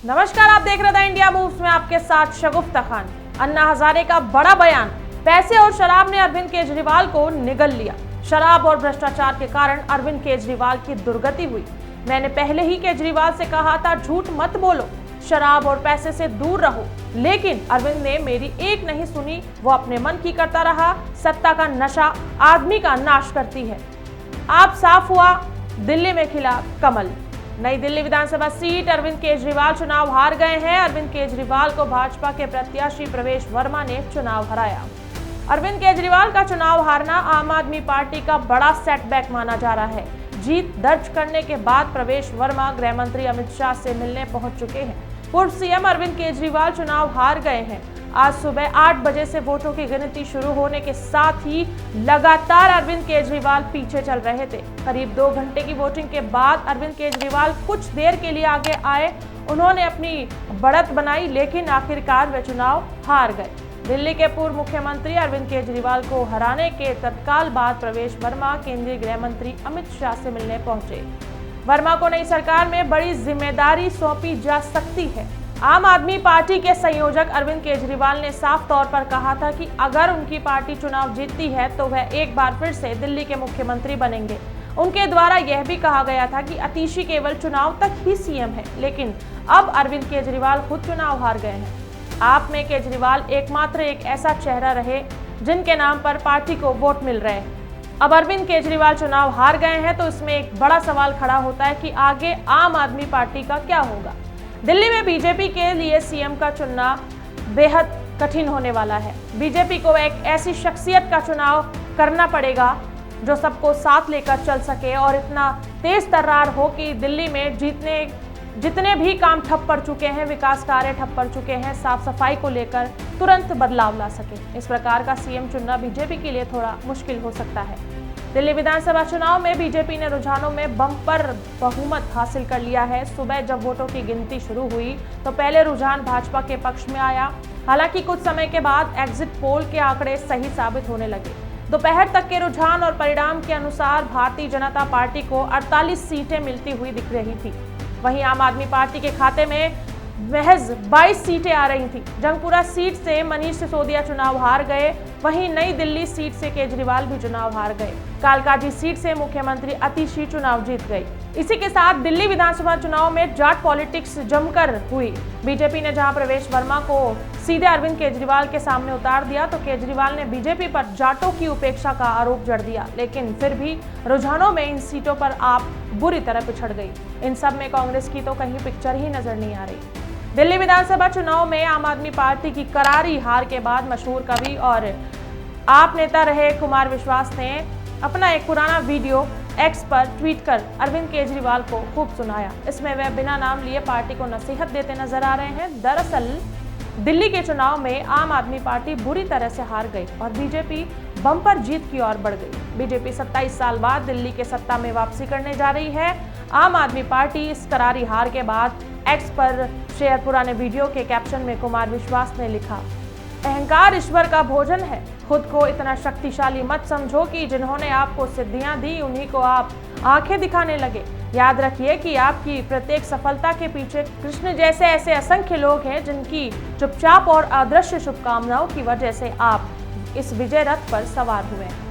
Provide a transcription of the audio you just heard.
नमस्कार, आप देख रहे थे इंडिया मूव्स में आपके साथ शगुफ्ता खान। अन्ना हजारे का बड़ा बयान, पैसे और शराब ने अरविंद केजरीवाल को निगल लिया। शराब और भ्रष्टाचार के कारण अरविंद केजरीवाल की दुर्गति हुई। मैंने पहले ही केजरीवाल से कहा था, झूठ मत बोलो, शराब और पैसे से दूर रहो, लेकिन अरविंद ने मेरी एक नहीं सुनी। वो अपने मन की करता रहा। सत्ता का नशा आदमी का नाश करती है। आप साफ हुआ, दिल्ली में खिला कमल। नई दिल्ली विधानसभा सीट अरविंद केजरीवाल चुनाव हार गए हैं। अरविंद केजरीवाल को भाजपा के प्रत्याशी प्रवेश वर्मा ने चुनाव हराया। अरविंद केजरीवाल का चुनाव हारना आम आदमी पार्टी का बड़ा सेटबैक माना जा रहा है। जीत दर्ज करने के बाद प्रवेश वर्मा गृह मंत्री अमित शाह से मिलने पहुंच चुके हैं। पूर्व सीएम अरविंद केजरीवाल चुनाव हार गए हैं। आज सुबह 8 बजे से वोटों की गिनती शुरू होने के साथ ही लगातार अरविंद केजरीवाल पीछे चल रहे थे। करीब 2 घंटे की वोटिंग के बाद अरविंद केजरीवाल कुछ देर के लिए आगे आए। उन्होंने अपनी बढ़त बनाई, लेकिन आखिरकार वे चुनाव हार गए। दिल्ली के पूर्व मुख्यमंत्री अरविंद केजरीवाल को हराने के तत्काल बाद प्रवेश वर्मा केंद्रीय गृह मंत्री अमित शाह से मिलने पहुंचे। वर्मा को नई सरकार में बड़ी जिम्मेदारी सौंपी जा सकती है। आम आदमी पार्टी के संयोजक अरविंद केजरीवाल ने साफ तौर पर कहा था कि अगर उनकी पार्टी चुनाव जीतती है तो वह एक बार फिर से दिल्ली के मुख्यमंत्री बनेंगे। उनके द्वारा यह भी कहा गया था कि अतिशी केवल चुनाव तक ही सीएम है, लेकिन अब अरविंद केजरीवाल खुद चुनाव हार गए हैं। आप में केजरीवाल एकमात्र एक ऐसा चेहरा रहे जिनके नाम पर पार्टी को वोट मिल रहे हैं। अब अरविंद केजरीवाल चुनाव हार गए हैं तो इसमें एक बड़ा सवाल खड़ा होता है कि आगे आम आदमी पार्टी का क्या होगा। दिल्ली में बीजेपी के लिए सीएम का चुनना बेहद कठिन होने वाला है। बीजेपी को एक ऐसी शख्सियत का चुनाव करना पड़ेगा जो सबको साथ लेकर चल सके और इतना तेज तर्रार हो कि दिल्ली में जितने भी काम ठप पड़ चुके हैं, विकास कार्य ठप पड़ चुके हैं, साफ सफाई को लेकर तुरंत बदलाव ला सके। इस प्रकार का सीएम चुनना बीजेपी के लिए थोड़ा मुश्किल हो सकता है। दिल्ली विधानसभा चुनाव में बीजेपी ने रुझानों में बम्पर बहुमत हासिल कर लिया है। सुबह जब वोटों की गिनती शुरू हुई तो पहले रुझान भाजपा के पक्ष में आया। हालांकि कुछ समय के बाद एग्जिट पोल के आंकड़े सही साबित होने लगे। दोपहर तक के रुझान और परिणाम के अनुसार भारतीय जनता पार्टी को 48 सीटें मिलती हुई दिख रही थी। वहीं आम आदमी पार्टी के खाते में महज 22 सीटें आ रही थी। जंगपुरा सीट से मनीष सिसोदिया चुनाव हार गए। वहीं नई दिल्ली सीट से केजरीवाल भी चुनाव हार गए। कालकाजी सीट से मुख्यमंत्री अतिशी चुनाव जीत गई। इसी के साथ दिल्ली विधानसभा चुनाव में जाट पॉलिटिक्स जमकर हुई। बीजेपी ने जहां प्रवेश वर्मा को सीधे अरविंद केजरीवाल के सामने उतार दिया तो केजरीवाल ने बीजेपी पर जाटों की उपेक्षा का आरोप जड़ दिया। लेकिन फिर भी रुझानों में इन सीटों पर आप बुरी तरह पिछड़ गई। इन सब में कांग्रेस की तो कहीं पिक्चर ही नजर नहीं आ रही। दिल्ली विधानसभा चुनाव में आम आदमी पार्टी की करारी हार के बाद मशहूर कवि और आप नेता रहे कुमार विश्वास ने अपना एक पुराना वीडियो एक्स पर ट्वीट कर अरविंद केजरीवाल को खूब सुनाया। इसमें वह बिना नाम लिए पार्टी को नसीहत देते नजर आ रहे हैं। दरअसल दिल्ली के चुनाव में आम आदमी पार्टी बुरी तरह से हार गई और बीजेपी बम्पर जीत की ओर बढ़ गई। बीजेपी 27 साल बाद दिल्ली के सत्ता में वापसी करने जा रही है। आम आदमी पार्टी इस करारी हार के बाद एक्स पर शेयर पुराने वीडियो के कैप्शन में कुमार विश्वास ने लिखा, अहंकार ईश्वर का भोजन है। खुद को इतना शक्तिशाली मत समझो कि जिन्होंने आपको सिद्धियां दी उन्हीं को आप आंखें दिखाने लगे। याद रखिए कि आपकी प्रत्येक सफलता के पीछे कृष्ण जैसे ऐसे असंख्य लोग हैं जिनकी चुपचाप और अदृश्य शुभकामनाओं की वजह से आप इस विजय रथ पर सवार हुए हैं।